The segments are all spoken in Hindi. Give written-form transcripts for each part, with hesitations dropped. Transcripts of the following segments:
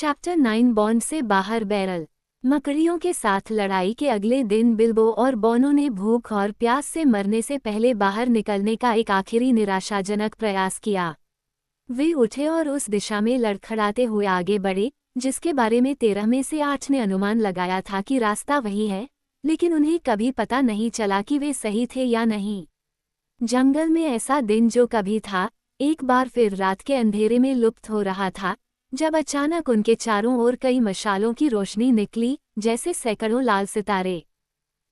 चैप्टर 9 बॉन्ड से बाहर बैरल। मकड़ियों के साथ लड़ाई के अगले दिन बिल्बो और बोनो ने भूख और प्यास से मरने से पहले बाहर निकलने का एक आखिरी निराशाजनक प्रयास किया। वे उठे और उस दिशा में लड़खड़ाते हुए आगे बढ़े जिसके बारे में 13 में से 8 ने अनुमान लगाया था कि रास्ता वही है, लेकिन उन्हें कभी पता नहीं चला कि वे सही थे या नहीं। जंगल में ऐसा दिन जो कभी था, एक बार फिर रात के अंधेरे में लुप्त हो रहा था, जब अचानक उनके चारों ओर कई मशालों की रोशनी निकली, जैसे सैकड़ों लाल सितारे।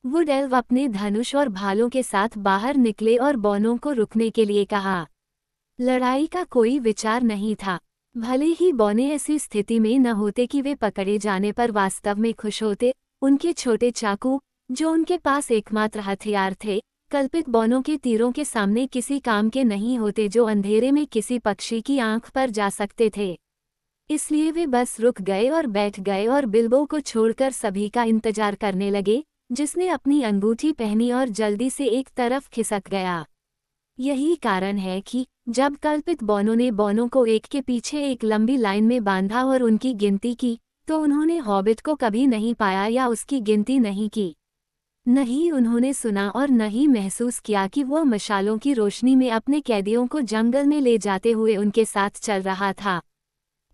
वुड एल्व अपने धनुष और भालों के साथ बाहर निकले और बोनो को रुकने के लिए कहा। लड़ाई का कोई विचार नहीं था। भले ही बोने ऐसी स्थिति में न होते कि वे पकड़े जाने पर वास्तव में खुश होते, उनके छोटे चाकू, जो उनके पास एकमात्र हथियार थे, कल्पित बोनो के तीरों के सामने किसी काम के नहीं होते जो अंधेरे में किसी पक्षी की आंख पर जा सकते थे। इसलिए वे बस रुक गए और बैठ गए और बिल्बो को छोड़कर सभी का इंतजार करने लगे, जिसने अपनी अंगूठी पहनी और जल्दी से एक तरफ खिसक गया। यही कारण है कि जब कल्पित बोनो ने बोनो को एक के पीछे एक लंबी लाइन में बांधा और उनकी गिनती की, तो उन्होंने हॉबिट को कभी नहीं पाया या उसकी गिनती नहीं की। न ही उन्होंने सुना और न ही महसूस किया कि वह मशालों की रोशनी में अपने कैदियों को जंगल में ले जाते हुए उनके साथ चल रहा था।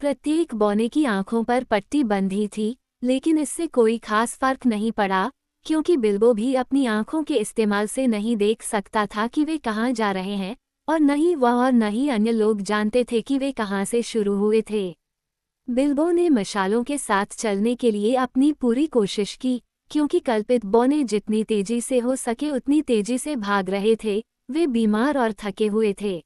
प्रत्येक बोने की आंखों पर पट्टी बंधी थी, लेकिन इससे कोई खास फर्क नहीं पड़ा, क्योंकि बिल्बो भी अपनी आंखों के इस्तेमाल से नहीं देख सकता था कि वे कहाँ जा रहे हैं, और न ही वह और न ही अन्य लोग जानते थे कि वे कहाँ से शुरू हुए थे। बिल्बो ने मशालों के साथ चलने के लिए अपनी पूरी कोशिश की, क्योंकि कल्पित बोने जितनी तेजी से हो सके उतनी तेजी से भाग रहे थे। वे बीमार और थके हुए थे।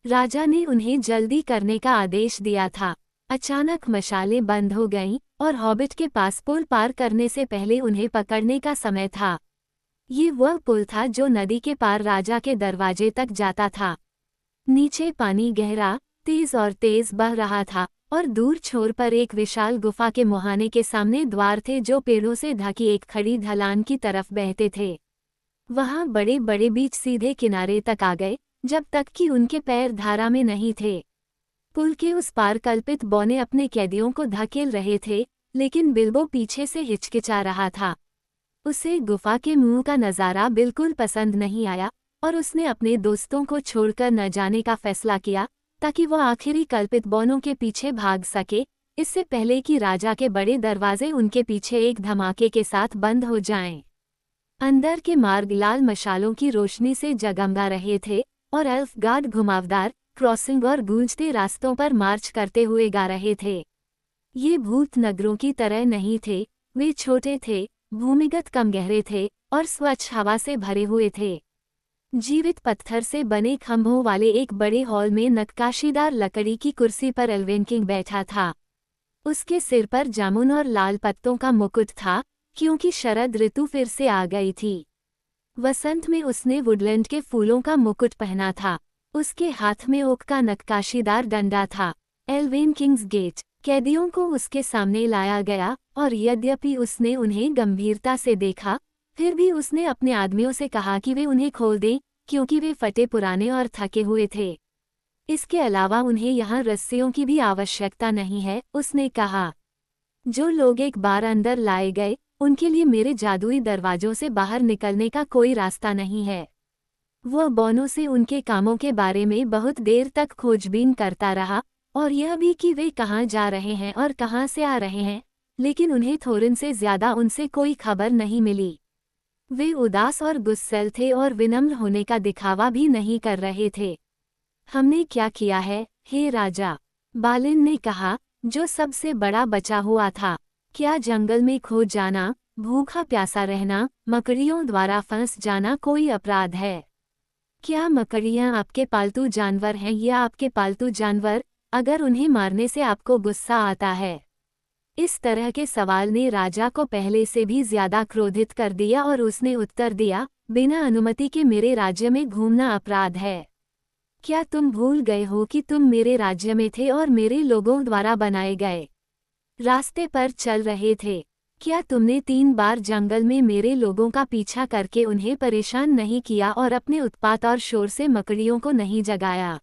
राजा ने उन्हें जल्दी करने का आदेश दिया था। अचानक मशालें बंद हो गईं और हॉबिट के पास पुल पार करने से पहले उन्हें पकड़ने का समय था। ये वह पुल था जो नदी के पार राजा के दरवाजे तक जाता था। नीचे पानी गहरा, तेज और तेज बह रहा था, और दूर छोर पर एक विशाल गुफा के मुहाने के सामने द्वार थे जो पेड़ों से ढकी एक खड़ी ढलान की तरफ बहते थे। वहां बड़े बड़े बीच सीधे किनारे तक आ गए, जब तक कि उनके पैर धारा में नहीं थे। पुल के उस पार कल्पित बोने अपने कैदियों को धकेल रहे थे, लेकिन बिल्बो पीछे से हिचकिचा रहा था। उसे गुफा के मुंह का नज़ारा बिल्कुल पसंद नहीं आया, और उसने अपने दोस्तों को छोड़कर न जाने का फैसला किया, ताकि वह आखिरी कल्पित बोनों के पीछे भाग सके, इससे पहले कि राजा के बड़े दरवाजे उनके पीछे एक धमाके के साथ बंद हो जाएं। अंदर के मार्ग लाल मशालों की रोशनी से जगमगा रहे थे, और एल्फ गार्ड घुमावदार, क्रॉसिंग और गूंजते रास्तों पर मार्च करते हुए गा रहे थे। ये भूत नगरों की तरह नहीं थे। वे छोटे थे, भूमिगत कम गहरे थे, और स्वच्छ हवा से भरे हुए थे। जीवित पत्थर से बने खंभों वाले एक बड़े हॉल में नक्काशीदार लकड़ी की कुर्सी पर एल्वेन किंग बैठा था। उसके सिर पर जामुन और लाल पत्तों का मुकुट था, क्योंकि शरद ऋतु फिर से आ गई थी। वसंत में उसने वुडलैंड के फूलों का मुकुट पहना था। उसके हाथ में ओक का नक्काशीदार डंडा था। Elven king's gate. कैदियों को उसके सामने लाया गया, और यद्यपि उसने उन्हें गंभीरता से देखा, फिर भी उसने अपने आदमियों से कहा कि वे उन्हें खोल दें, क्योंकि वे फटे पुराने और थके हुए थे। इसके अलावा उन्हें यहाँ रस्सियों की भी आवश्यकता नहीं है, उसने कहा। जो लोग एक बार अंदर लाए गए, उनके लिए मेरे जादुई दरवाजों से बाहर निकलने का कोई रास्ता नहीं है। वह बोनो से उनके कामों के बारे में बहुत देर तक खोजबीन करता रहा, और यह भी कि वे कहाँ जा रहे हैं और कहाँ से आ रहे हैं, लेकिन उन्हें थोरन से ज्यादा उनसे कोई खबर नहीं मिली। वे उदास और गुस्सैल थे और विनम्र होने का दिखावा भी नहीं कर रहे थे। हमने क्या किया है, हे राजा? बालिन ने कहा, जो सबसे बड़ा बचा हुआ था। क्या जंगल में खो जाना, भूखा प्यासा रहना, मकड़ियों द्वारा फंस जाना कोई अपराध है? क्या मकड़ियाँ आपके पालतू जानवर हैं या आपके पालतू जानवर, अगर उन्हें मारने से आपको गुस्सा आता है? इस तरह के सवाल ने राजा को पहले से भी ज्यादा क्रोधित कर दिया, और उसने उत्तर दिया, बिना अनुमति के मेरे राज्य में घूमना अपराध है। क्या तुम भूल गए हो कि तुम मेरे राज्य में थे और मेरे लोगों द्वारा बनाए गए रास्ते पर चल रहे थे? क्या तुमने 3 बार जंगल में मेरे लोगों का पीछा करके उन्हें परेशान नहीं किया और अपने उत्पात और शोर से मकड़ियों को नहीं जगाया?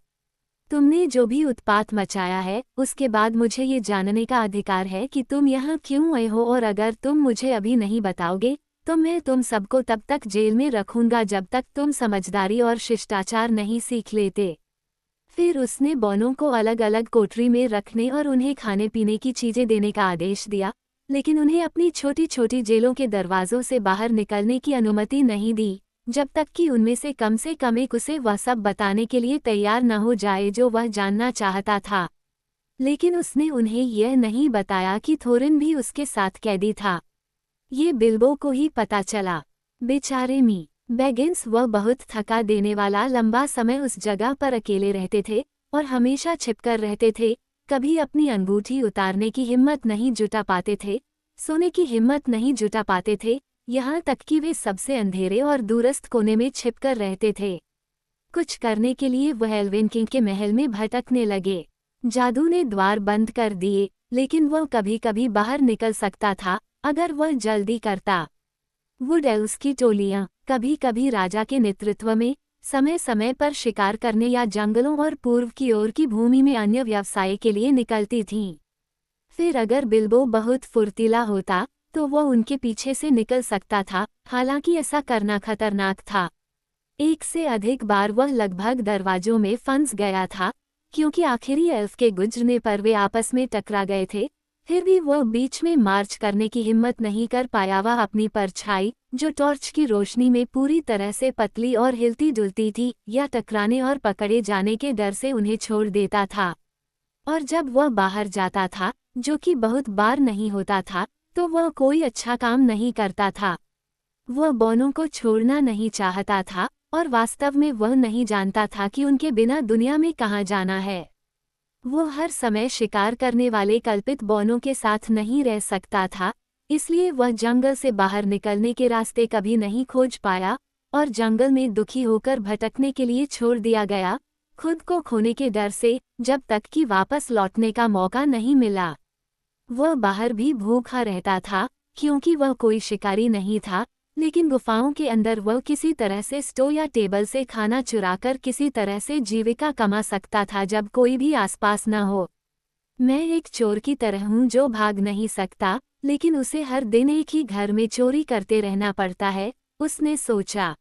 तुमने जो भी उत्पात मचाया है उसके बाद मुझे ये जानने का अधिकार है कि तुम यहाँ क्यों आए हो, और अगर तुम मुझे अभी नहीं बताओगे तो मैं तुम सबको तब तक जेल में रखूंगा जब तक तुम समझदारी और शिष्टाचार नहीं सीख लेते। फिर उसने बॉनों को अलग अलग कोठरी में रखने और उन्हें खाने पीने की चीजें देने का आदेश दिया, लेकिन उन्हें अपनी छोटी छोटी जेलों के दरवाजों से बाहर निकलने की अनुमति नहीं दी जब तक कि उनमें से कम एक उसे वह सब बताने के लिए तैयार न हो जाए जो वह जानना चाहता था। लेकिन उसने उन्हें यह नहीं बताया कि थोरिन भी उसके साथ कैदी था। ये बिल्बो को ही पता चला। बेचारे मी बैगिंस वह बहुत थका देने वाला लंबा समय उस जगह पर अकेले रहते थे और हमेशा छिपकर रहते थे। कभी अपनी अंगूठी उतारने की हिम्मत नहीं जुटा पाते थे, सोने की हिम्मत नहीं जुटा पाते थे, यहाँ तक कि वे सबसे अंधेरे और दूरस्थ कोने में छिपकर रहते थे। कुछ करने के लिए वह एल्विन किंग के महल में भटकने लगे। जादू ने द्वार बंद कर दिए, लेकिन वह कभी कभी बाहर निकल सकता था अगर वह जल्दी करता। वुड एल्व्स की टोलियां कभी कभी राजा के नेतृत्व में समय समय पर शिकार करने या जंगलों और पूर्व की ओर की भूमि में अन्य व्यवसाय के लिए निकलती थीं। फिर अगर बिल्बो बहुत फुर्तीला होता तो वह उनके पीछे से निकल सकता था, हालांकि ऐसा करना खतरनाक था। एक से अधिक बार वह लगभग दरवाजों में फंस गया था, क्योंकि आखिरी एल्फ के गुजरने पर वे आपस में टकरा गए थे। फिर भी वह बीच में मार्च करने की हिम्मत नहीं कर पाया। वह अपनी परछाई, जो टॉर्च की रोशनी में पूरी तरह से पतली और हिलती डुलती थी, या टकराने और पकड़े जाने के डर से उन्हें छोड़ देता था। और जब वह बाहर जाता था, जो कि बहुत बार नहीं होता था, तो वह कोई अच्छा काम नहीं करता था। वह बॉनों को छोड़ना नहीं चाहता था और वास्तव में वह नहीं जानता था कि उनके बिना दुनिया में कहाँ जाना है। वो हर समय शिकार करने वाले कल्पित बॉनों के साथ नहीं रह सकता था, इसलिए वह जंगल से बाहर निकलने के रास्ते कभी नहीं खोज पाया और जंगल में दुखी होकर भटकने के लिए छोड़ दिया गया, खुद को खोने के डर से, जब तक कि वापस लौटने का मौका नहीं मिला। वह बाहर भी भूखा रहता था, क्योंकि वह कोई शिकारी नहीं था, लेकिन गुफाओं के अंदर वह किसी तरह से स्टोव या टेबल से खाना चुराकर किसी तरह से जीविका कमा सकता था जब कोई भी आसपास न हो। मैं एक चोर की तरह हूँ जो भाग नहीं सकता, लेकिन उसे हर दिन एक ही घर में चोरी करते रहना पड़ता है, उसने सोचा।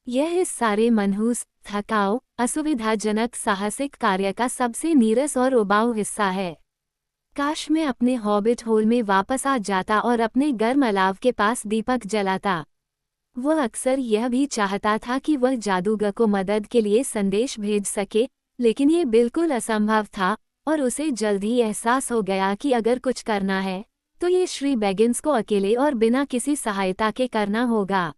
यह इस सारे मनहूस, थकाऊ, असुविधाजनक साहसिक कार्य का सबसे नीरस और उबाऊ हिस्सा है। काश मैं अपने हॉबिट होल में वापस आ जाता और अपने गर्म अलाव के पास दीपक जलाता। वह अक्सर यह भी चाहता था कि वह जादूगर को मदद के लिए संदेश भेज सके, लेकिन ये बिल्कुल असंभव था और उसे जल्द ही एहसास हो गया कि अगर कुछ करना है तो ये श्री बैगिंस को अकेले और बिना किसी सहायता के करना होगा।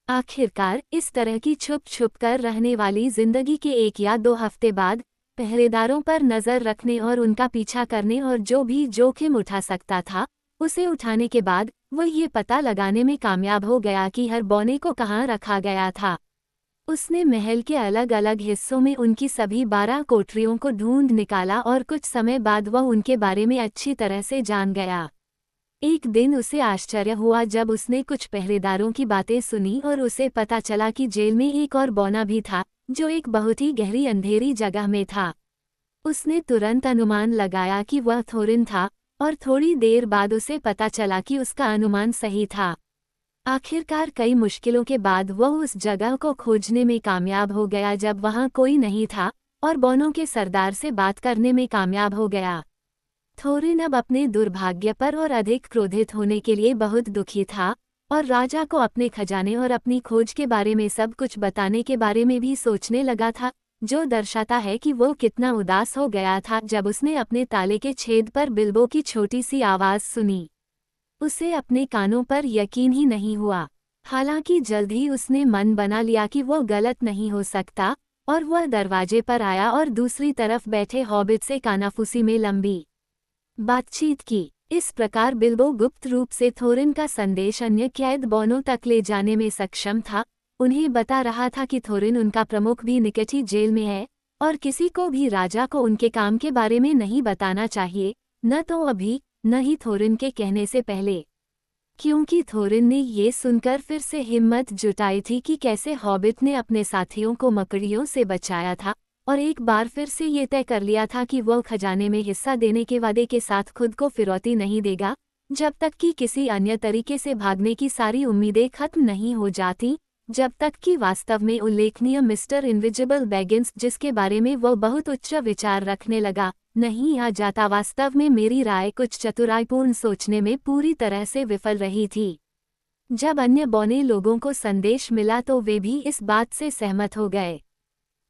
आखिरकार इस तरह की छुप छुप कर रहने वाली जिंदगी के 1 या 2 हफ्ते बाद, पहरेदारों पर नजर रखने और उनका पीछा करने और जो भी जोखिम उठा सकता था उसे उठाने के बाद, वह ये पता लगाने में कामयाब हो गया कि हर बौने को कहाँ रखा गया था। उसने महल के अलग अलग हिस्सों में उनकी सभी 12 कोठरियों को ढूंढ निकाला और कुछ समय बाद वह उनके बारे में अच्छी तरह से जान गया। एक दिन उसे आश्चर्य हुआ जब उसने कुछ पहरेदारों की बातें सुनी और उसे पता चला कि जेल में एक और बौना भी था, जो एक बहुत ही गहरी अंधेरी जगह में था। उसने तुरंत अनुमान लगाया कि वह थोरिन था, और थोड़ी देर बाद उसे पता चला कि उसका अनुमान सही था। आखिरकार कई मुश्किलों के बाद वह उस जगह को खोजने में कामयाब हो गया जब वहां कोई नहीं था, और बौनों के सरदार से बात करने में कामयाब हो गया। थोरिन अब अपने दुर्भाग्य पर और अधिक क्रोधित होने के लिए बहुत दुखी था, और राजा को अपने खजाने और अपनी खोज के बारे में सब कुछ बताने के बारे में भी सोचने लगा था, जो दर्शाता है कि वो कितना उदास हो गया था जब उसने अपने ताले के छेद पर बिल्बो की छोटी सी आवाज़ सुनी। उसे अपने कानों पर यकीन ही नहीं हुआ। हालांकि जल्द ही उसने मन बना लिया कि वो गलत नहीं हो सकता, और वह दरवाजे पर आया और दूसरी तरफ बैठे हॉबिट से कानाफूसी में लंबी बातचीत की। इस प्रकार बिल्बो गुप्त रूप से थोरिन का संदेश अन्य कैद बौनों तक ले जाने में सक्षम था। उन्हें बता रहा था कि थोरिन उनका प्रमुख भी निकट ही जेल में है, और किसी को भी राजा को उनके काम के बारे में नहीं बताना चाहिए, न तो अभी, न ही थोरिन के कहने से पहले। क्योंकि थोरिन ने ये सुनकर फिर से हिम्मत जुटाई थी कि कैसे हॉबिट ने अपने साथियों को मकड़ियों से बचाया था, और एक बार फिर से ये तय कर लिया था कि वह खजाने में हिस्सा देने के वादे के साथ खुद को फिरौती नहीं देगा, जब तक कि किसी अन्य तरीके से भागने की सारी उम्मीदें खत्म नहीं हो जाती, जब तक कि वास्तव में उल्लेखनीय मिस्टर इनविजिबल बैगिंस, जिसके बारे में वह बहुत उच्च विचार रखने लगा, नहीं आ जाता। वास्तव में मेरी राय कुछ चतुराईपूर्ण सोचने में पूरी तरह से विफल रही थी। जब अन्य बौने लोगों को संदेश मिला तो वे भी इस बात से सहमत हो गए।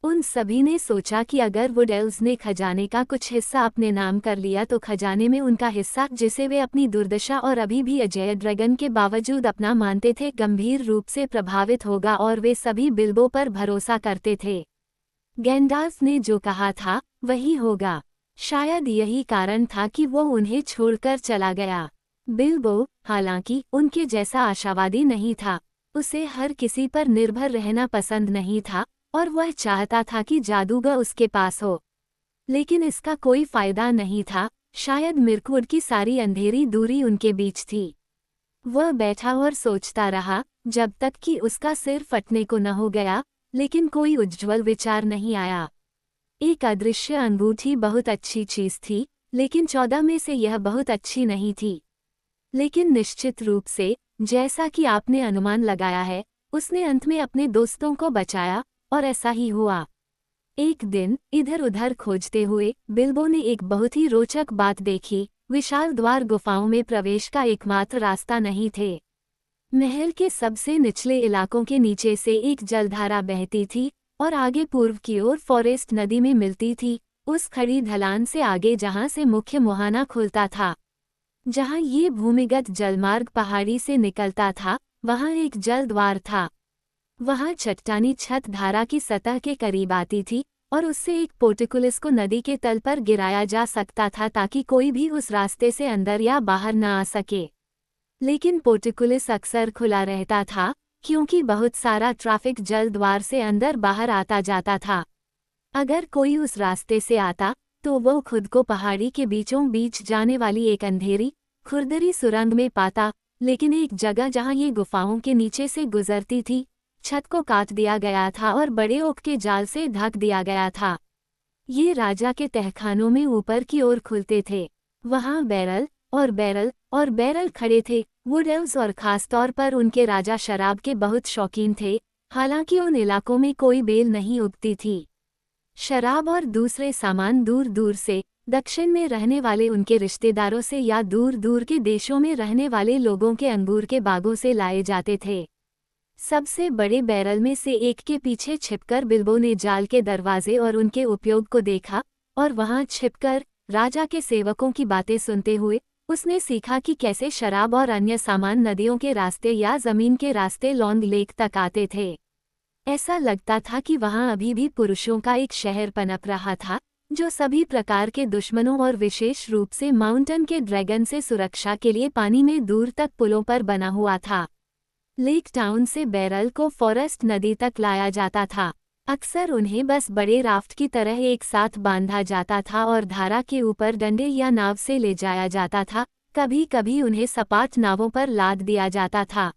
उन सभी ने सोचा कि अगर वुड एल्व्स ने खजाने का कुछ हिस्सा अपने नाम कर लिया तो खजाने में उनका हिस्सा, जिसे वे अपनी दुर्दशा और अभी भी अजेय ड्रैगन के बावजूद अपना मानते थे, गंभीर रूप से प्रभावित होगा और वे सभी बिल्बो पर भरोसा करते थे। गैंडाल्फ ने जो कहा था वही होगा। शायद यही कारण था कि वो उन्हें छोड़कर चला गया। बिल्बो, हालांकि, उनके जैसा आशावादी नहीं था। उसे हर किसी पर निर्भर रहना पसंद नहीं था और वह चाहता था कि जादूगर उसके पास हो। लेकिन इसका कोई फायदा नहीं था, शायद मिर्कवुड की सारी अंधेरी दूरी उनके बीच थी। वह बैठा और सोचता रहा, जब तक कि उसका सिर फटने को न हो गया, लेकिन कोई उज्ज्वल विचार नहीं आया। एक अदृश्य अंगूठी बहुत अच्छी चीज थी, लेकिन 14 में से यह बहुत अच्छी नहीं थी। लेकिन निश्चित रूप से, जैसा कि आपने अनुमान लगाया है, उसने अंत में अपने दोस्तों को बचाया, और ऐसा ही हुआ। एक दिन, इधर उधर खोजते हुए, बिल्बो ने एक बहुत ही रोचक बात देखी। विशाल द्वार गुफाओं में प्रवेश का एकमात्र रास्ता नहीं थे। महल के सबसे निचले इलाकों के नीचे से एक जलधारा बहती थी और आगे पूर्व की ओर फॉरेस्ट नदी में मिलती थी, उस खड़ी ढलान से आगे जहां से मुख्य मुहाना खुलता था। जहां ये भूमिगत जलमार्ग पहाड़ी से निकलता था, वहां एक जल द्वार था। वहां चट्टानी छत धारा की सतह के करीब आती थी और उससे एक पोर्टिकुलिस को नदी के तल पर गिराया जा सकता था ताकि कोई भी उस रास्ते से अंदर या बाहर न आ सके। लेकिन पोर्टिकुलिस अक्सर खुला रहता था, क्योंकि बहुत सारा ट्रैफिक जल द्वार से अंदर बाहर आता जाता था। अगर कोई उस रास्ते से आता, तो वो खुद को पहाड़ी के बीचों बीच जाने वाली एक अंधेरी, खुरदरी सुरंग में पाता। लेकिन एक जगह जहां ये गुफाओं के नीचे से गुजरती थी, छत को काट दिया गया था और बड़े ओक के जाल से ढक दिया गया था। ये राजा के तहखानों में ऊपर की ओर खुलते थे। वहां बैरल और बैरल और बैरल खड़े थे। वुड एल्व्स और खासतौर पर उनके राजा शराब के बहुत शौकीन थे, हालांकि उन इलाकों में कोई बेल नहीं उगती थी। शराब और दूसरे सामान दूर दूर से, दक्षिण में रहने वाले उनके रिश्तेदारों से या दूर दूर के देशों में रहने वाले लोगों के अंगूर के बागों से लाए जाते थे। सबसे बड़े बैरल में से एक के पीछे छिपकर बिल्बो ने जाल के दरवाजे और उनके उपयोग को देखा, और वहां छिपकर, राजा के सेवकों की बातें सुनते हुए, उसने सीखा कि कैसे शराब और अन्य सामान नदियों के रास्ते या जमीन के रास्ते लॉन्ग लेक तक आते थे। ऐसा लगता था कि वहां अभी भी पुरुषों का एक शहर पनप रहा था, जो सभी प्रकार के दुश्मनों और विशेष रूप से माउंटेन के ड्रैगन से सुरक्षा के लिए पानी में दूर तक पुलों पर बना हुआ था। लेक टाउन से बैरल को फॉरेस्ट नदी तक लाया जाता था। अक्सर उन्हें बस बड़े राफ्ट की तरह एक साथ बांधा जाता था और धारा के ऊपर डंडे या नाव से ले जाया जाता था। कभी कभी उन्हें सपाट नावों पर लाद दिया जाता था।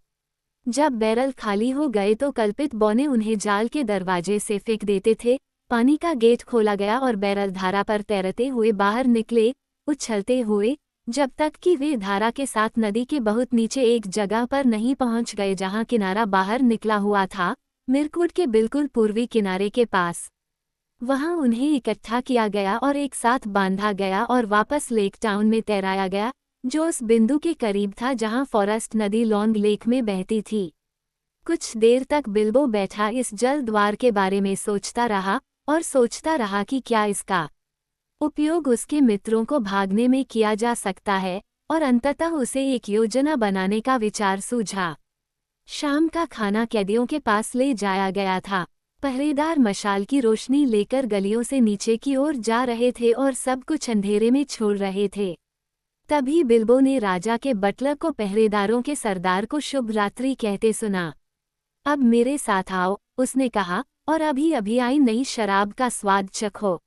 जब बैरल खाली हो गए तो कल्पित बौने उन्हें जाल के दरवाजे से फेंक देते थे। पानी का गेट खोला गया और बैरल धारा पर तैरते हुए बाहर निकले, उछलते हुए, जब तक कि वे धारा के साथ नदी के बहुत नीचे एक जगह पर नहीं पहुंच गए जहां किनारा बाहर निकला हुआ था, मिर्कवुड के बिल्कुल पूर्वी किनारे के पास। वहां उन्हें इकट्ठा किया गया और एक साथ बांधा गया और वापस लेक टाउन में तैराया गया, जो उस बिंदु के करीब था जहां फॉरेस्ट नदी लॉन्ग लेक में बहती थी। कुछ देर तक बिल्बो बैठा इस जल द्वार के बारे में सोचता रहा और सोचता रहा कि क्या इसका उपयोग उसके मित्रों को भागने में किया जा सकता है, और अंततः उसे एक योजना बनाने का विचार सूझा। शाम का खाना कैदियों के पास ले जाया गया था। पहरेदार मशाल की रोशनी लेकर गलियों से नीचे की ओर जा रहे थे और सब कुछ अंधेरे में छोड़ रहे थे। तभी बिल्बो ने राजा के बटलर को पहरेदारों के सरदार को शुभ रात्रि कहते सुना। अब मेरे साथ आओ, उसने कहा, और अभी अभी आई नई शराब का स्वाद चखो।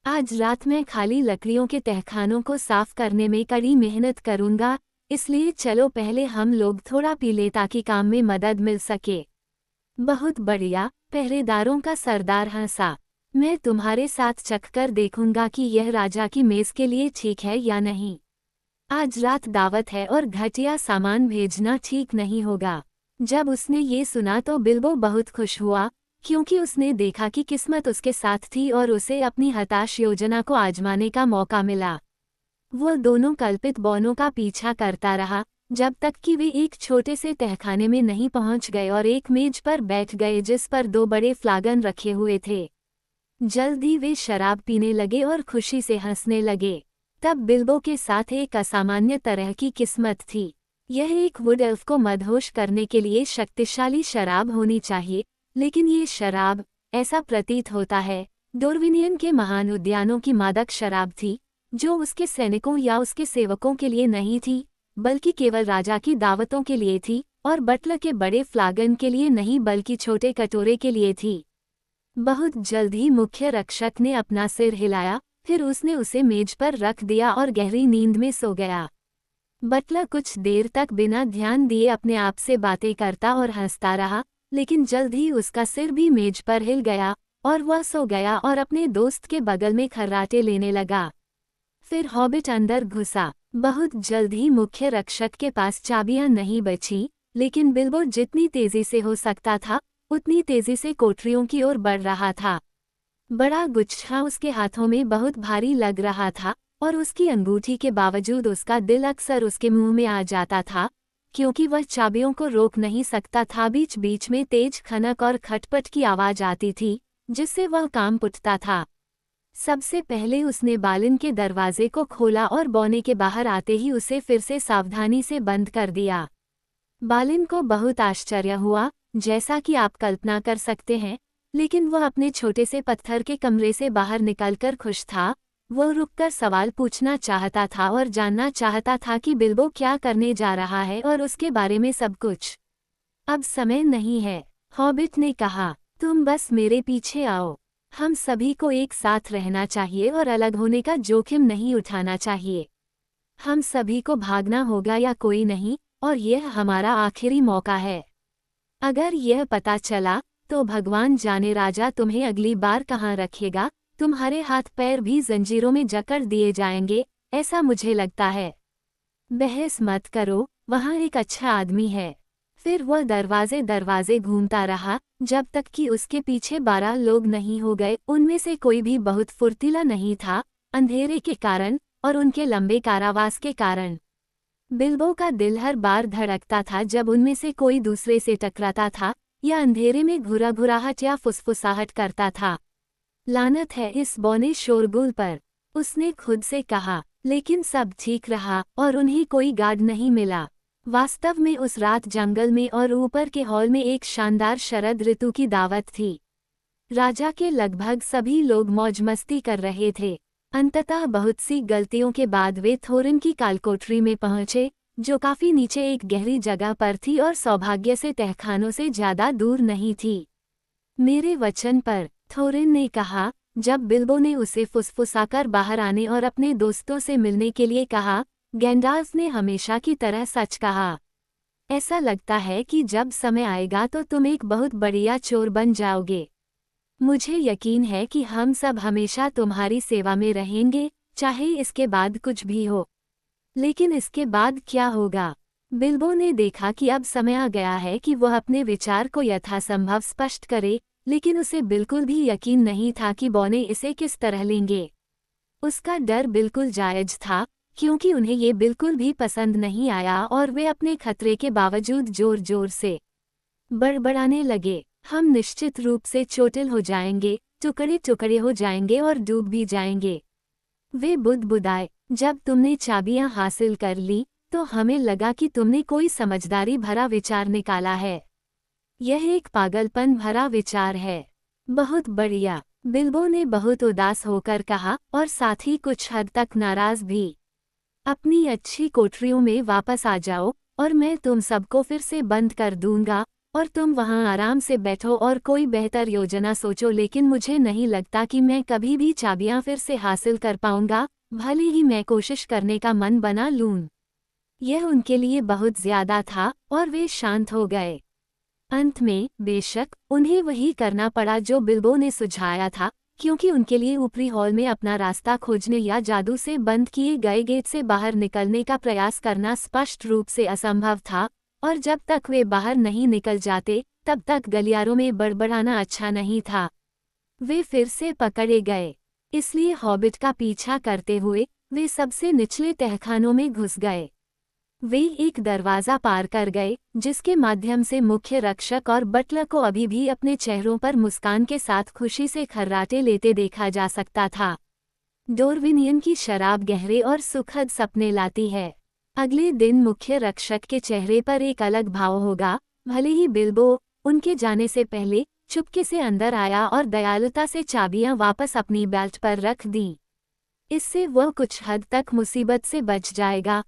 आज रात मैं खाली लकड़ियों के तहखानों को साफ करने में कड़ी मेहनत करूंगा, इसलिए चलो पहले हम लोग थोड़ा पी लें ताकि काम में मदद मिल सके। बहुत बढ़िया, पहरेदारों का सरदार हंसा। मैं तुम्हारे साथ चखकर देखूंगा कि यह राजा की मेज के लिए ठीक है या नहीं। आज रात दावत है और घटिया सामान भेजना ठीक नहीं होगा। जब उसने ये सुना तो बिल्बो बहुत खुश हुआ, क्योंकि उसने देखा कि किस्मत उसके साथ थी और उसे अपनी हताश योजना को आजमाने का मौका मिला। वो दोनों कल्पित बौनों का पीछा करता रहा, जब तक कि वे एक छोटे से तहखाने में नहीं पहुंच गए और एक मेज पर बैठ गए जिस पर 2 बड़े फ्लागन रखे हुए थे। जल्द ही वे शराब पीने लगे और खुशी से हंसने लगे। तब बिल्बो के साथ एक असामान्य तरह की किस्मत थी। यह एक वुड एल्फ को मदहोश करने के लिए शक्तिशाली शराब होनी चाहिए, लेकिन ये शराब, ऐसा प्रतीत होता है, डोरविनियन के महान उद्यानों की मादक शराब थी, जो उसके सैनिकों या उसके सेवकों के लिए नहीं थी, बल्कि केवल राजा की दावतों के लिए थी, और बटलर के बड़े फ्लागन के लिए नहीं बल्कि छोटे कटोरे के लिए थी। बहुत जल्द ही मुख्य रक्षक ने अपना सिर हिलाया, फिर उसने उसे मेज पर रख दिया और गहरी नींद में सो गया। बटलर कुछ देर तक बिना ध्यान दिए अपने आप से बातें करता और हंसता रहा, लेकिन जल्द ही उसका सिर भी मेज पर हिल गया और वह सो गया और अपने दोस्त के बगल में खर्राटे लेने लगा। फिर हॉबिट अंदर घुसा। बहुत जल्द ही मुख्य रक्षक के पास चाबियां नहीं बची, लेकिन बिल्बो जितनी तेजी से हो सकता था उतनी तेजी से कोठरियों की ओर बढ़ रहा था। बड़ा गुच्छा उसके हाथों में बहुत भारी लग रहा था और उसकी अंगूठी के बावजूद उसका दिल अक्सर उसके मुंह में आ जाता था, क्योंकि वह चाबियों को रोक नहीं सकता था। बीच बीच में तेज खनक और खटपट की आवाज आती थी, जिससे वह कांप उठता था। सबसे पहले उसने बालिन के दरवाजे को खोला और बौने के बाहर आते ही उसे फिर से सावधानी से बंद कर दिया। बालिन को बहुत आश्चर्य हुआ, जैसा कि आप कल्पना कर सकते हैं, लेकिन वह अपने छोटे से पत्थर के कमरे से बाहर निकलकर खुश था। वह रुककर सवाल पूछना चाहता था और जानना चाहता था कि बिल्बो क्या करने जा रहा है और उसके बारे में सब कुछ। अब समय नहीं है, हॉबिट ने कहा, तुम बस मेरे पीछे आओ। हम सभी को एक साथ रहना चाहिए और अलग होने का जोखिम नहीं उठाना चाहिए। हम सभी को भागना होगा या कोई नहीं, और यह हमारा आखिरी मौका है। अगर यह पता चला तो भगवान जाने राजा तुम्हें अगली बार कहाँ रखेगा। तुम्हारे हाथ पैर भी जंजीरों में जकड़ दिए जाएंगे, ऐसा मुझे लगता है। बहस मत करो, वहाँ एक अच्छा आदमी है। फिर वह दरवाजे दरवाजे घूमता रहा, जब तक कि उसके पीछे 12 लोग नहीं हो गए। उनमें से कोई भी बहुत फुर्तीला नहीं था, अंधेरे के कारण और उनके लंबे कारावास के कारण। बिल्बो का दिल हर बार धड़कता था जब उनमें से कोई दूसरे से टकराता था या अंधेरे में घुराघुराहट या फुसफुसाहट करता था। लानत है इस बौने शोरगुल पर, उसने खुद से कहा, लेकिन सब ठीक रहा और उन्हें कोई गार्ड नहीं मिला। वास्तव में उस रात जंगल में और ऊपर के हॉल में एक शानदार शरद ऋतु की दावत थी। राजा के लगभग सभी लोग मौज मस्ती कर रहे थे। अंततः बहुत सी गलतियों के बाद वे थोरिन की कालकोठरी में पहुंचे, जो काफी नीचे एक गहरी जगह पर थी और सौभाग्य से तहखानों से ज्यादा दूर नहीं थी। मेरे वचन पर, थोरिन ने कहा, जब बिल्बो ने उसे फुसफुसाकर बाहर आने और अपने दोस्तों से मिलने के लिए कहा। गैंडाल्फ ने हमेशा की तरह सच कहा। ऐसा लगता है कि जब समय आएगा तो तुम एक बहुत बढ़िया चोर बन जाओगे। मुझे यकीन है कि हम सब हमेशा तुम्हारी सेवा में रहेंगे, चाहे इसके बाद कुछ भी हो। लेकिन इसके बाद क्या होगा? बिल्बो ने देखा कि अब समय आ गया है कि वह अपने विचार को यथासंभव स्पष्ट करे, लेकिन उसे बिल्कुल भी यकीन नहीं था कि बौने इसे किस तरह लेंगे। उसका डर बिल्कुल जायज था, क्योंकि उन्हें ये बिल्कुल भी पसंद नहीं आया और वे अपने खतरे के बावजूद जोर जोर से बड़बड़ाने लगे। हम निश्चित रूप से चोटिल हो जाएंगे, टुकड़े टुकड़े हो जाएंगे और डूब भी जाएंगे। वे बुदबुदाए, जब तुमने चाबियां हासिल कर ली तो हमें लगा कि तुमने कोई समझदारी भरा विचार निकाला है। यह एक पागलपन भरा विचार है। बहुत बढ़िया, बिल्बो ने बहुत उदास होकर कहा और साथ ही कुछ हद तक नाराज भी। अपनी अच्छी कोठरियों में वापस आ जाओ और मैं तुम सबको फिर से बंद कर दूंगा और तुम वहां आराम से बैठो और कोई बेहतर योजना सोचो। लेकिन मुझे नहीं लगता कि मैं कभी भी चाबियां फिर से हासिल कर पाऊंगा, भले ही मैं कोशिश करने का मन बना लूं। यह उनके लिए बहुत ज्यादा था और वे शांत हो गए। अंत में बेशक उन्हें वही करना पड़ा जो बिल्बो ने सुझाया था, क्योंकि उनके लिए ऊपरी हॉल में अपना रास्ता खोजने या जादू से बंद किए गए गेट से बाहर निकलने का प्रयास करना स्पष्ट रूप से असंभव था, और जब तक वे बाहर नहीं निकल जाते तब तक गलियारों में बड़बड़ाना अच्छा नहीं था। वे फिर से पकड़े गए, इसलिए हॉबिट का पीछा करते हुए वे सबसे निचले तहखानों में घुस गए। वे एक दरवाज़ा पार कर गए जिसके माध्यम से मुख्य रक्षक और बटलर को अभी भी अपने चेहरों पर मुस्कान के साथ खुशी से खर्राटे लेते देखा जा सकता था। डोरविनियन की शराब गहरे और सुखद सपने लाती है। अगले दिन मुख्य रक्षक के चेहरे पर एक अलग भाव होगा, भले ही बिल्बो उनके जाने से पहले चुपके से अंदर आया और दयालुता से चाबियां वापस अपनी बेल्ट पर रख दी। इससे वह कुछ हद तक मुसीबत से बच जाएगा।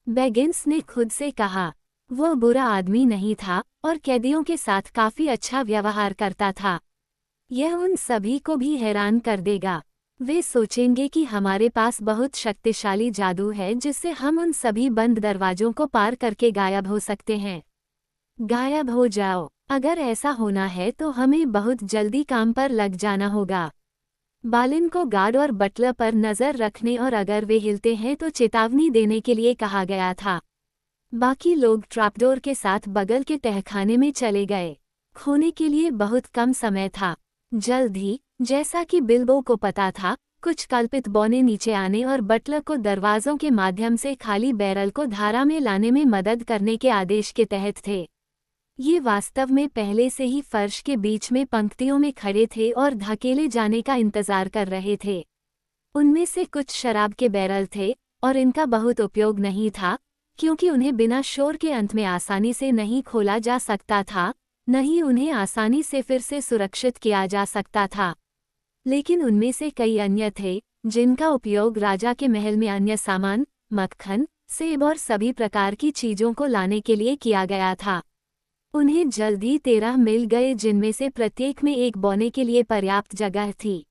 बैगिंस ने खुद से कहा। वह बुरा आदमी नहीं था और कैदियों के साथ काफी अच्छा व्यवहार करता था। यह उन सभी को भी हैरान कर देगा। वे सोचेंगे कि हमारे पास बहुत शक्तिशाली जादू है जिससे हम उन सभी बंद दरवाजों को पार करके गायब हो सकते हैं। गायब हो जाओ। अगर ऐसा होना है तो हमें बहुत जल्दी काम पर लग जाना होगा। बालिन को गार्ड और बटलर पर नजर रखने और अगर वे हिलते हैं तो चेतावनी देने के लिए कहा गया था। बाकी लोग ट्रैपडोर के साथ बगल के तहखाने में चले गए। खोने के लिए बहुत कम समय था। जल्द ही, जैसा कि बिल्बो को पता था, कुछ कल्पित बौने नीचे आने और बटलर को दरवाजों के माध्यम से खाली बैरल को धारा में लाने में मदद करने के आदेश के तहत थे। ये वास्तव में पहले से ही फर्श के बीच में पंक्तियों में खड़े थे और धकेले जाने का इंतजार कर रहे थे। उनमें से कुछ शराब के बैरल थे और इनका बहुत उपयोग नहीं था, क्योंकि उन्हें बिना शोर के अंत में आसानी से नहीं खोला जा सकता था, न ही उन्हें आसानी से फिर से सुरक्षित किया जा सकता था। लेकिन उनमें से कई अन्य थे जिनका उपयोग राजा के महल में अन्य सामान, मक्खन, सेब और सभी प्रकार की चीजों को लाने के लिए किया गया था। उन्हें जल्दी 13 मिल गए जिनमें से प्रत्येक में एक बौने के लिए पर्याप्त जगह थी।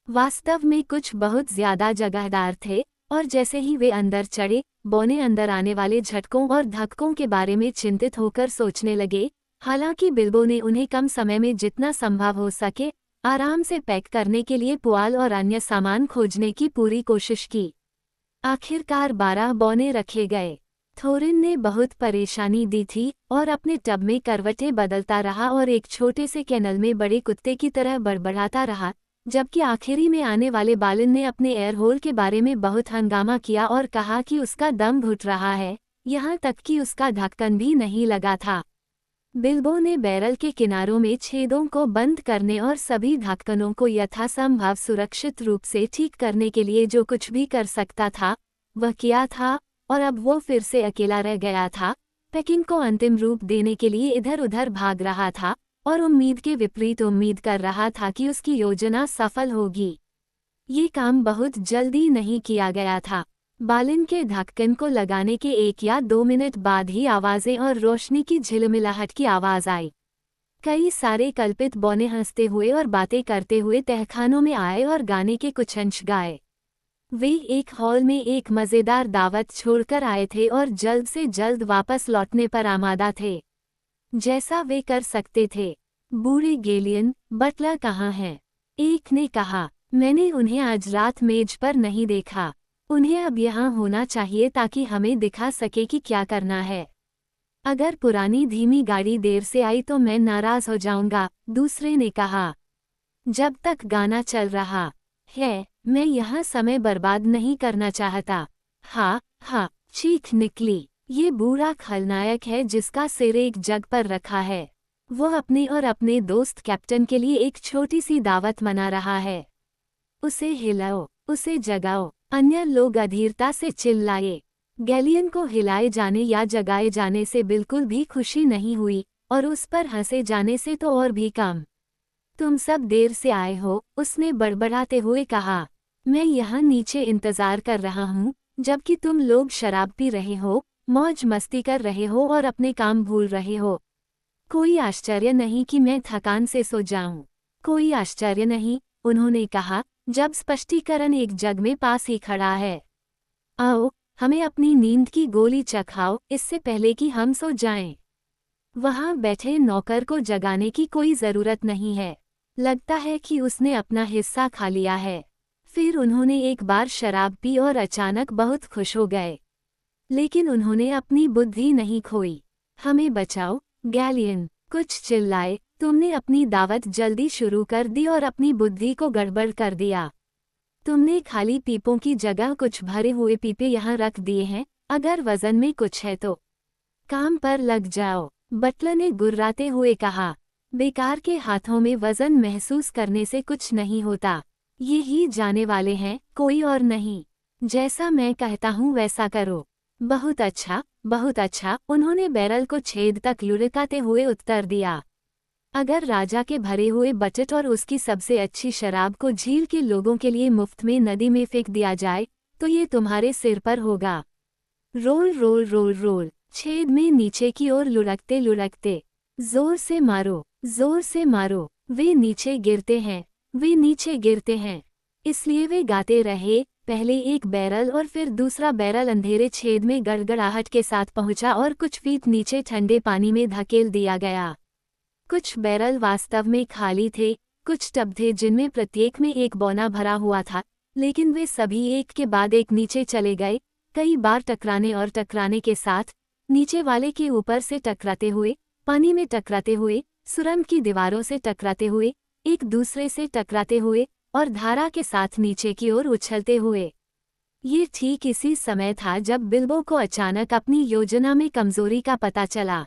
वास्तव में कुछ बहुत ज्यादा जगहदार थे और जैसे ही वे अंदर चढ़े, बौने अंदर आने वाले झटकों और धक्कों के बारे में चिंतित होकर सोचने लगे। हालांकि बिल्बो ने उन्हें कम समय में जितना संभव हो सके आराम से पैक करने के लिए पुआल और अन्य सामान खोजने की पूरी कोशिश की। आखिरकार 12 बौने रखे गए। थोरिन ने बहुत परेशानी दी थी और अपने टब में करवटें बदलता रहा और एक छोटे से कैनल में बड़े कुत्ते की तरह बड़बड़ाता रहा, जबकि आखिरी में आने वाले बालिन ने अपने एयर होल के बारे में बहुत हंगामा किया और कहा कि उसका दम घुट रहा है, यहाँ तक कि उसका ढक्कन भी नहीं लगा था। बिल्बो ने बैरल के किनारों में छेदों को बंद करने और सभी ढक्कनों को यथासंभव सुरक्षित रूप से ठीक करने के लिए जो कुछ भी कर सकता था वह किया था, और अब वो फिर से अकेला रह गया था, पैकिंग को अंतिम रूप देने के लिए इधर उधर भाग रहा था और उम्मीद के विपरीत उम्मीद कर रहा था कि उसकी योजना सफल होगी। ये काम बहुत जल्दी नहीं किया गया था। बालिन के ढक्कन को लगाने के 1 या 2 मिनट बाद ही आवाजें और रोशनी की झिलमिलाहट की आवाज आई। कई सारे कल्पित बौने हंसते हुए और बातें करते हुए तहखानों में आए और गाने के कुछ अंश गाए। वे एक हॉल में एक मजेदार दावत छोड़कर आए थे और जल्द से जल्द वापस लौटने पर आमादा थे, जैसा वे कर सकते थे। बूढ़े गेलियन, बटलर कहाँ हैं? एक ने कहा, मैंने उन्हें आज रात मेज पर नहीं देखा। उन्हें अब यहाँ होना चाहिए ताकि हमें दिखा सके कि क्या करना है। अगर पुरानी धीमी गाड़ी देर से आई तो मैं नाराज हो जाऊंगा, दूसरे ने कहा। जब तक गाना चल रहा है मैं यहाँ समय बर्बाद नहीं करना चाहता। हाँ हाँ, चीख निकली। ये बूढ़ा खलनायक है जिसका सिर एक जग पर रखा है। वो अपने और अपने दोस्त कैप्टन के लिए एक छोटी सी दावत मना रहा है। उसे हिलाओ, उसे जगाओ। अन्य लोग अधीरता से चिल्लाए। गैलियन को हिलाए जाने या जगाए जाने से बिल्कुल भी खुशी नहीं हुई और उस पर हंसे जाने से तो और भी कम। तुम सब देर से आए हो, उसने बड़बड़ाते हुए कहा। मैं यहाँ नीचे इंतजार कर रहा हूँ, जबकि तुम लोग शराब पी रहे हो, मौज मस्ती कर रहे हो और अपने काम भूल रहे हो। कोई आश्चर्य नहीं कि मैं थकान से सो जाऊं। कोई आश्चर्य नहीं, उन्होंने कहा, जब स्पष्टीकरण एक जग में पास ही खड़ा है। आओ, हमें अपनी नींद की गोली चखाओ इससे पहले कि हम सो जाएं। वहां बैठे नौकर को जगाने की कोई जरूरत नहीं है। लगता है कि उसने अपना हिस्सा खा लिया है। फिर उन्होंने एक बार शराब पी और अचानक बहुत खुश हो गए। लेकिन उन्होंने अपनी बुद्धि नहीं खोई। हमें बचाओ, गैलियन, कुछ चिल्लाए। तुमने अपनी दावत जल्दी शुरू कर दी और अपनी बुद्धि को गड़बड़ कर दिया। तुमने खाली पीपों की जगह कुछ भरे हुए पीपे यहाँ रख दिए हैं। अगर वजन में कुछ है तो काम पर लग जाओ, बटलर ने गुर्राते हुए कहा। बेकार के हाथों में वजन महसूस करने से कुछ नहीं होता। ये ही जाने वाले हैं, कोई और नहीं। जैसा मैं कहता हूँ वैसा करो। बहुत अच्छा, बहुत अच्छा, उन्होंने बैरल को छेद तक लुढ़काते हुए उत्तर दिया। अगर राजा के भरे हुए बजट और उसकी सबसे अच्छी शराब को झील के लोगों के लिए मुफ्त में नदी में फेंक दिया जाए तो ये तुम्हारे सिर पर होगा। रोल रोल रोल रोल, छेद में नीचे की ओर लुढ़कते लुढ़कते। जोर से मारो, जोर से मारो, वे नीचे गिरते हैं, वे नीचे गिरते हैं। इसलिए वे गाते रहे। पहले एक बैरल और फिर दूसरा बैरल अंधेरे छेद में गड़गड़ाहट के साथ पहुंचा और कुछ फीट नीचे ठंडे पानी में धकेल दिया गया। कुछ बैरल वास्तव में खाली थे, कुछ टब थे जिनमें प्रत्येक में एक बौना भरा हुआ था, लेकिन वे सभी एक के बाद एक नीचे चले गए, कई बार टकराने और टकराने के साथ, नीचे वाले के ऊपर से टकराते हुए, पानी में टकराते हुए, सुरंग की दीवारों से टकराते हुए, एक दूसरे से टकराते हुए और धारा के साथ नीचे की ओर उछलते हुए। ये ठीक इसी समय था जब बिल्बो को अचानक अपनी योजना में कमजोरी का पता चला।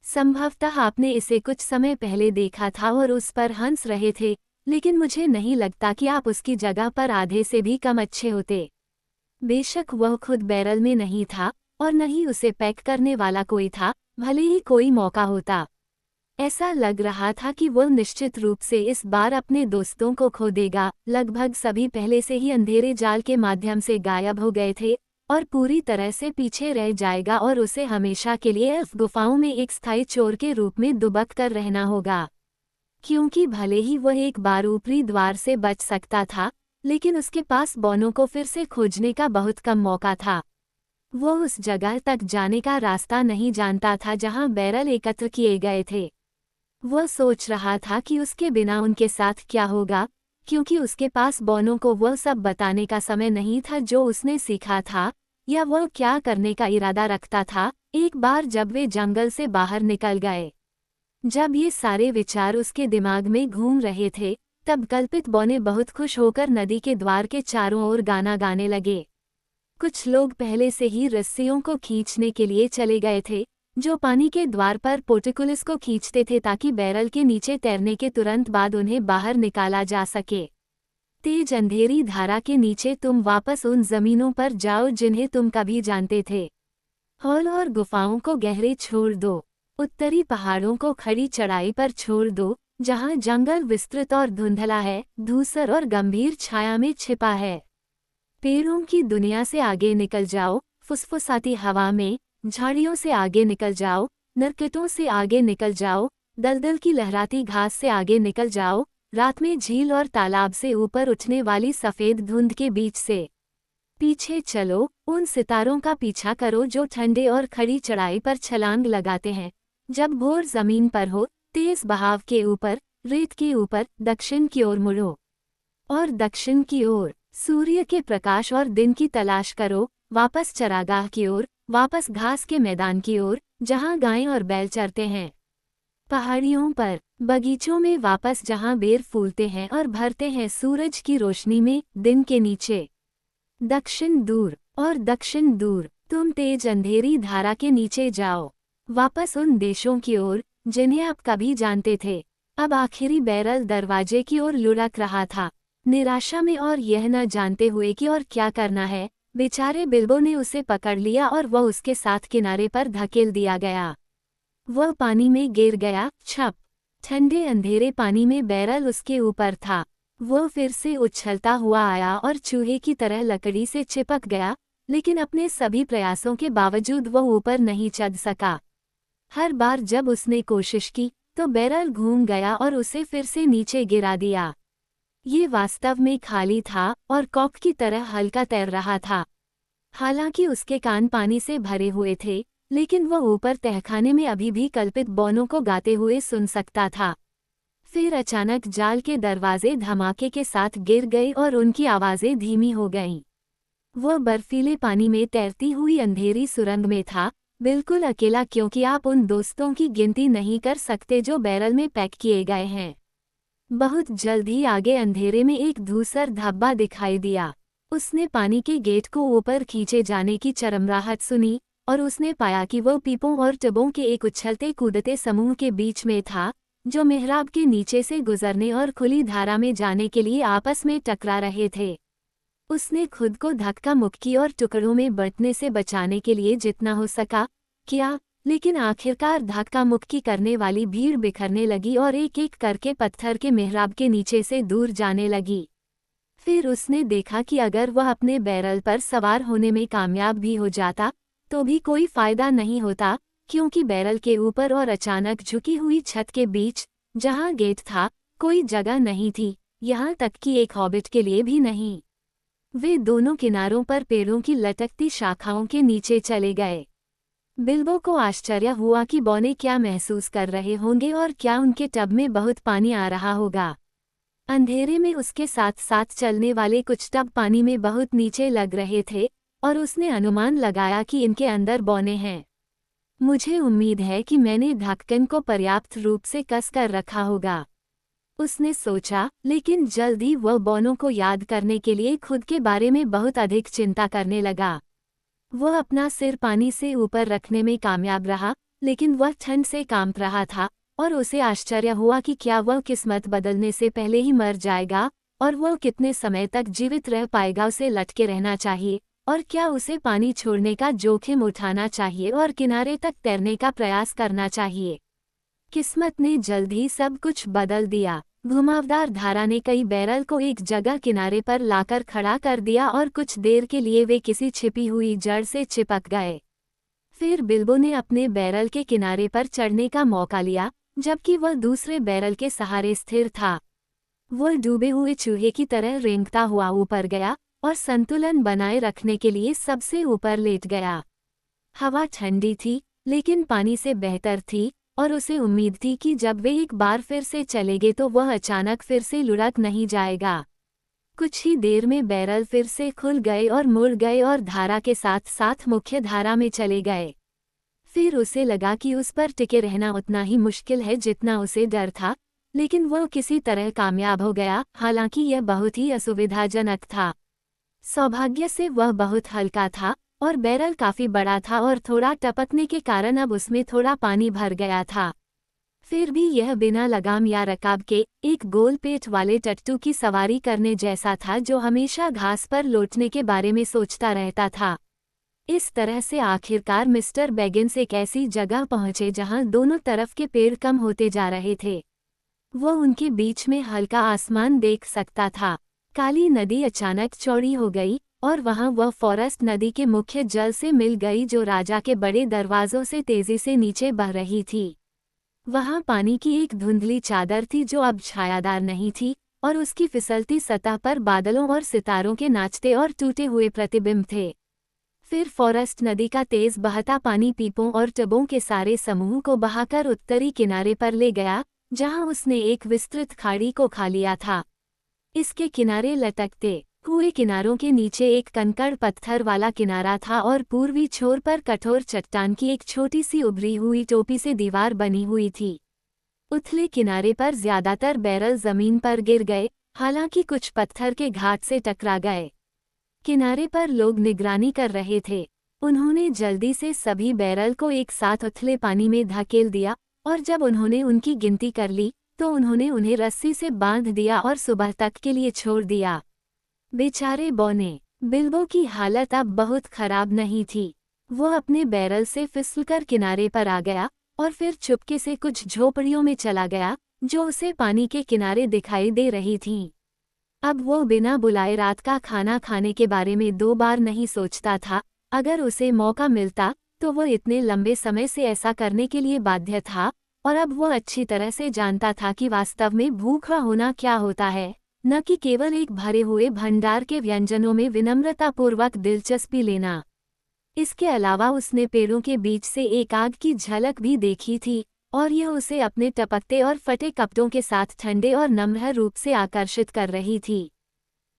संभवतः आपने इसे कुछ समय पहले देखा था और उस पर हंस रहे थे, लेकिन मुझे नहीं लगता कि आप उसकी जगह पर आधे से भी कम अच्छे होते। बेशक वह खुद बैरल में नहीं था और न ही उसे पैक करने वाला कोई था, भले ही कोई मौका होता। ऐसा लग रहा था कि वह निश्चित रूप से इस बार अपने दोस्तों को खो देगा। लगभग सभी पहले से ही अंधेरे जाल के माध्यम से गायब हो गए थे और पूरी तरह से पीछे रह जाएगा और उसे हमेशा के लिए एल्फ गुफाओं में एक स्थायी चोर के रूप में दुबक कर रहना होगा। क्योंकि भले ही वह एक बार ऊपरी द्वार से बच सकता था, लेकिन उसके पास बौनों को फिर से खोजने का बहुत कम मौका था। वह उस जगह तक जाने का रास्ता नहीं जानता था जहां बैरल एकत्र किए गए थे। वह सोच रहा था कि उसके बिना उनके साथ क्या होगा, क्योंकि उसके पास बौनों को वह सब बताने का समय नहीं था जो उसने सीखा था, या वह क्या करने का इरादा रखता था एक बार जब वे जंगल से बाहर निकल गए। जब ये सारे विचार उसके दिमाग में घूम रहे थे, तब कल्पित बौने बहुत खुश होकर नदी के द्वार के चारों ओर गाना गाने लगे। कुछ लोग पहले से ही रस्सियों को खींचने के लिए चले गए थे, जो पानी के द्वार पर पोर्टिकुलस को खींचते थे ताकि बैरल के नीचे तैरने के तुरंत बाद उन्हें बाहर निकाला जा सके। तेज अंधेरी धारा के नीचे तुम वापस उन जमीनों पर जाओ जिन्हें तुम कभी जानते थे। हॉल और गुफाओं को गहरे छोड़ दो, उत्तरी पहाड़ों को खड़ी चढ़ाई पर छोड़ दो, जहां जंगल विस्तृत और धुंधला है, धूसर और गंभीर छाया में छिपा है। पेड़ों की दुनिया से आगे निकल जाओ, फुसफुसाती हवा में, झाड़ियों से आगे निकल जाओ, नरकटों से आगे निकल जाओ, दलदल की लहराती घास से आगे निकल जाओ, रात में झील और तालाब से ऊपर उठने वाली सफ़ेद धुंध के बीच से पीछे चलो, उन सितारों का पीछा करो जो ठंडे और खड़ी चढ़ाई पर छलांग लगाते हैं जब भोर जमीन पर हो। तेज बहाव के ऊपर, रेत के ऊपर, दक्षिण की ओर मुड़ो और दक्षिण की ओर सूर्य के प्रकाश और दिन की तलाश करो। वापस चरागाह की ओर, वापस घास के मैदान की ओर जहां गायें और बैल चरते हैं। पहाड़ियों पर, बगीचों में वापस जहां बेर फूलते हैं और भरते हैं सूरज की रोशनी में, दिन के नीचे। दक्षिण दूर और दक्षिण दूर, तुम तेज अंधेरी धारा के नीचे जाओ, वापस उन देशों की ओर जिन्हें आप कभी जानते थे। अब आखिरी बैरल दरवाजे की ओर लुढ़क रहा था, निराशा में और यह न जानते हुए कि और क्या करना है। बेचारे बिल्बो ने उसे पकड़ लिया और वह उसके साथ किनारे पर धकेल दिया गया। वह पानी में गिर गया, छप। ठंडे अंधेरे पानी में बैरल उसके ऊपर था। वह फिर से उछलता हुआ आया और चूहे की तरह लकड़ी से चिपक गया, लेकिन अपने सभी प्रयासों के बावजूद वह ऊपर नहीं चढ़ सका। हर बार जब उसने कोशिश की तो बैरल घूम गया और उसे फिर से नीचे गिरा दिया। ये वास्तव में खाली था और कॉक की तरह हल्का तैर रहा था। हालांकि उसके कान पानी से भरे हुए थे, लेकिन वह ऊपर तहखाने में अभी भी कल्पित बौनों को गाते हुए सुन सकता था। फिर अचानक जाल के दरवाजे धमाके के साथ गिर गए और उनकी आवाज़ें धीमी हो गईं। वह बर्फीले पानी में तैरती हुई अंधेरी सुरंग में था, बिल्कुल अकेला, क्योंकि आप उन दोस्तों की गिनती नहीं कर सकते जो बैरल में पैक किए गए हैं। बहुत जल्द ही आगे अंधेरे में एक धूसर धब्बा दिखाई दिया। उसने पानी के गेट को ऊपर खींचे जाने की चरमराहट सुनी और उसने पाया कि वह पीपों और टबों के एक उछलते कूदते समूह के बीच में था, जो मिहराब के नीचे से गुजरने और खुली धारा में जाने के लिए आपस में टकरा रहे थे। उसने खुद को धक्का मुक्की और टुकड़ों में बंटने से बचाने के लिए जितना हो सका किया, लेकिन आखिरकार धक्का मुक्की करने वाली भीड़ बिखरने लगी और एक एक करके पत्थर के मिहराब के नीचे से दूर जाने लगी। फिर उसने देखा कि अगर वह अपने बैरल पर सवार होने में कामयाब भी हो जाता तो भी कोई फायदा नहीं होता, क्योंकि बैरल के ऊपर और अचानक झुकी हुई छत के बीच, जहां गेट था, कोई जगह नहीं थी, यहाँ तक कि एक हॉबिट के लिए भी नहीं। वे दोनों किनारों पर पेड़ों की लटकती शाखाओं के नीचे चले गए। बिल्बो को आश्चर्य हुआ कि बौने क्या महसूस कर रहे होंगे और क्या उनके टब में बहुत पानी आ रहा होगा। अंधेरे में उसके साथ साथ चलने वाले कुछ टब पानी में बहुत नीचे लग रहे थे और उसने अनुमान लगाया कि इनके अंदर बौने हैं। मुझे उम्मीद है कि मैंने ढक्कन को पर्याप्त रूप से कस कर रखा होगा, उसने सोचा, लेकिन जल्द ही वह बौनों को याद करने के लिए खुद के बारे में बहुत अधिक चिंता करने लगा। वह अपना सिर पानी से ऊपर रखने में कामयाब रहा, लेकिन वह ठंड से कांप रहा था और उसे आश्चर्य हुआ कि क्या वह किस्मत बदलने से पहले ही मर जाएगा और वह कितने समय तक जीवित रह पाएगा। उसे लटके रहना चाहिए और क्या उसे पानी छोड़ने का जोखिम उठाना चाहिए और किनारे तक तैरने का प्रयास करना चाहिए। किस्मत ने जल्द ही सब कुछ बदल दिया। घुमावदार धारा ने कई बैरल को एक जगह किनारे पर लाकर खड़ा कर दिया और कुछ देर के लिए वे किसी छिपी हुई जड़ से चिपक गए। फिर बिल्बो ने अपने बैरल के किनारे पर चढ़ने का मौका लिया, जबकि वह दूसरे बैरल के सहारे स्थिर था। वह डूबे हुए चूहे की तरह रेंगता हुआ ऊपर गया और संतुलन बनाए रखने के लिए सबसे ऊपर लेट गया। हवा ठंडी थी, लेकिन पानी से बेहतर थी और उसे उम्मीद थी कि जब वे एक बार फिर से चलेंगे तो वह अचानक फिर से लुढ़क नहीं जाएगा। कुछ ही देर में बैरल फिर से खुल गए और मुड़ गए और धारा के साथ साथ मुख्य धारा में चले गए। फिर उसे लगा कि उस पर टिके रहना उतना ही मुश्किल है जितना उसे डर था, लेकिन वह किसी तरह कामयाब हो गया, हालांकि यह बहुत ही असुविधाजनक था। सौभाग्य से वह बहुत हल्का था और बैरल काफी बड़ा था और थोड़ा टपकने के कारण अब उसमें थोड़ा पानी भर गया था। फिर भी यह बिना लगाम या रकाब के एक गोल पेट वाले टट्टू की सवारी करने जैसा था, जो हमेशा घास पर लौटने के बारे में सोचता रहता था। इस तरह से आखिरकार मिस्टर बैगिन्स एक ऐसी जगह पहुंचे जहां दोनों तरफ के पेड़ कम होते जा रहे थे। वह उनके बीच में हल्का आसमान देख सकता था। काली नदी अचानक चौड़ी हो गई और वहां वह फॉरेस्ट नदी के मुख्य जल से मिल गई, जो राजा के बड़े दरवाजों से तेजी से नीचे बह रही थी। वहां पानी की एक धुंधली चादर थी जो अब छायादार नहीं थी और उसकी फिसलती सतह पर बादलों और सितारों के नाचते और टूटे हुए प्रतिबिंब थे। फिर फॉरेस्ट नदी का तेज बहता पानी पीपों और टबों के सारे समूह को बहाकर उत्तरी किनारे पर ले गया, जहां उसने एक विस्तृत खाड़ी को खा लिया था। इसके किनारे लटकते हुए किनारों के नीचे एक कंकड़ पत्थर वाला किनारा था और पूर्वी छोर पर कठोर चट्टान की एक छोटी सी उभरी हुई टोपी से दीवार बनी हुई थी। उथले किनारे पर ज्यादातर बैरल जमीन पर गिर गए, हालांकि कुछ पत्थर के घाट से टकरा गए। किनारे पर लोग निगरानी कर रहे थे। उन्होंने जल्दी से सभी बैरल को एक साथ उथले पानी में धकेल दिया और जब उन्होंने उनकी गिनती कर ली तो उन्होंने उन्हें रस्सी से बांध दिया और सुबह तक के लिए छोड़ दिया। बेचारे बौने। बिल्बो की हालत अब बहुत खराब नहीं थी। वह अपने बैरल से फिसलकर किनारे पर आ गया और फिर चुपके से कुछ झोपड़ियों में चला गया, जो उसे पानी के किनारे दिखाई दे रही थीं। अब वो बिना बुलाए रात का खाना खाने के बारे में 2 बार नहीं सोचता था। अगर उसे मौका मिलता तो वह इतने लंबे समय से ऐसा करने के लिए बाध्य था और अब वह अच्छी तरह से जानता था कि वास्तव में भूखा होना क्या होता है, न कि केवल एक भरे हुए भंडार के व्यंजनों में विनम्रतापूर्वक दिलचस्पी लेना। इसके अलावा उसने पेड़ों के बीच से एक आग की झलक भी देखी थी, और यह उसे अपने टपकते और फटे कपड़ों के साथ ठंडे और नम्र रूप से आकर्षित कर रही थी।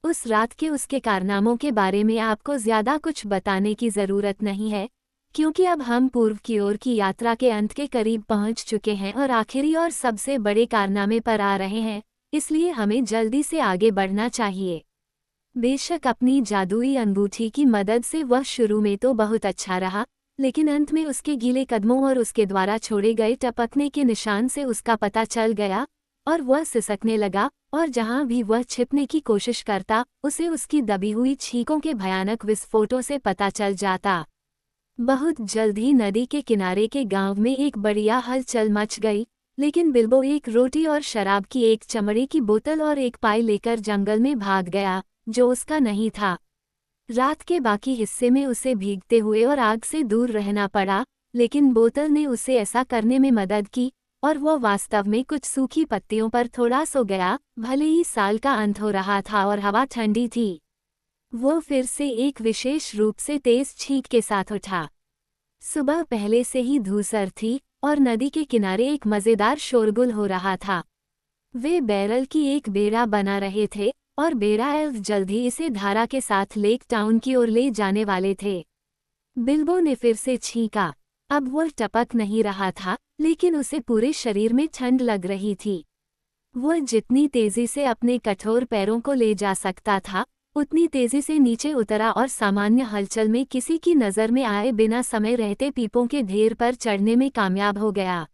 उस रात के उसके कारनामों के बारे में आपको ज्यादा कुछ बताने की जरूरत नहीं है, क्योंकि अब हम पूर्व की ओर की यात्रा के अंत के करीब पहुंच चुके हैं और आखिरी और सबसे बड़े कारनामे पर आ रहे हैं, इसलिए हमें जल्दी से आगे बढ़ना चाहिए। बेशक अपनी जादुई अंगूठी की मदद से वह शुरू में तो बहुत अच्छा रहा, लेकिन अंत में उसके गीले कदमों और उसके द्वारा छोड़े गए टपकने के निशान से उसका पता चल गया और वह सिसकने लगा, और जहां भी वह छिपने की कोशिश करता उसे उसकी दबी हुई छींकों के भयानक विस्फोटों से पता चल जाता। बहुत जल्द ही नदी के किनारे के गांव में एक बढ़िया हलचल मच गई, लेकिन बिल्बो एक रोटी और शराब की एक चमड़े की बोतल और एक पाई लेकर जंगल में भाग गया, जो उसका नहीं था। रात के बाकी हिस्से में उसे भीगते हुए और आग से दूर रहना पड़ा, लेकिन बोतल ने उसे ऐसा करने में मदद की और वह वास्तव में कुछ सूखी पत्तियों पर थोड़ा सो गया। भले ही साल का अंत हो रहा था और हवा ठंडी थी, वो फिर से एक विशेष रूप से तेज छींक के साथ उठा। सुबह पहले से ही धूसर थी और नदी के किनारे एक मजेदार शोरगुल हो रहा था। वे बैरल की एक बेड़ा बना रहे थे और बेड़ा एल्फ जल्द ही इसे धारा के साथ लेक टाउन की ओर ले जाने वाले थे। बिल्बो ने फिर से छींका। अब वह टपक नहीं रहा था, लेकिन उसे पूरे शरीर में ठंड लग रही थी। वह जितनी तेजी से अपने कठोर पैरों को ले जा सकता था, उतनी तेजी से नीचे उतरा और सामान्य हलचल में किसी की नज़र में आए बिना समय रहते पीपों के ढेर पर चढ़ने में कामयाब हो गया।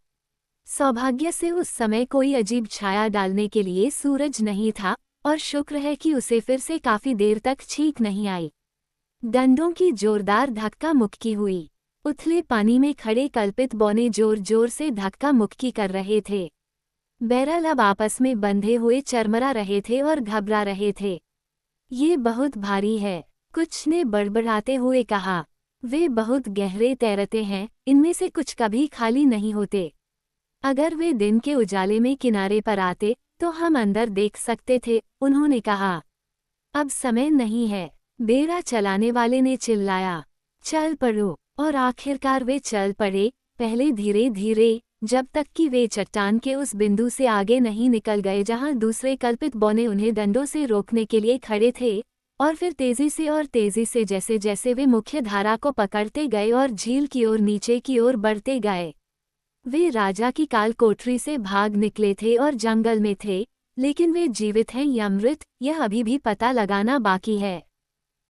सौभाग्य से उस समय कोई अजीब छाया डालने के लिए सूरज नहीं था, और शुक्र है कि उसे फिर से काफी देर तक छींक नहीं आई। डंडों की जोरदार धक्का मुक्की हुई। उथले पानी में खड़े कल्पित बौने जोर जोर से धक्का मुक्की कर रहे थे। बैरल अब आपस में बंधे हुए चरमरा रहे थे और घबरा रहे थे। ये बहुत भारी है, कुछ ने बड़बड़ाते हुए कहा। वे बहुत गहरे तैरते हैं, इनमें से कुछ कभी खाली नहीं होते। अगर वे दिन के उजाले में किनारे पर आते तो हम अंदर देख सकते थे, उन्होंने कहा। अब समय नहीं है, बेड़ा चलाने वाले ने चिल्लाया। चल पड़ो। और आखिरकार वे चल पड़े, पहले धीरे धीरे, जब तक कि वे चट्टान के उस बिंदु से आगे नहीं निकल गए जहां दूसरे कल्पित बौने उन्हें डंडों से रोकने के लिए खड़े थे, और फिर तेजी से और तेजी से जैसे जैसे वे मुख्य धारा को पकड़ते गए और झील की ओर नीचे की ओर बढ़ते गए। वे राजा की काल कोठरी से भाग निकले थे और जंगल में थे, लेकिन वे जीवित हैं या मृत, यह अभी भी पता लगाना बाकी है।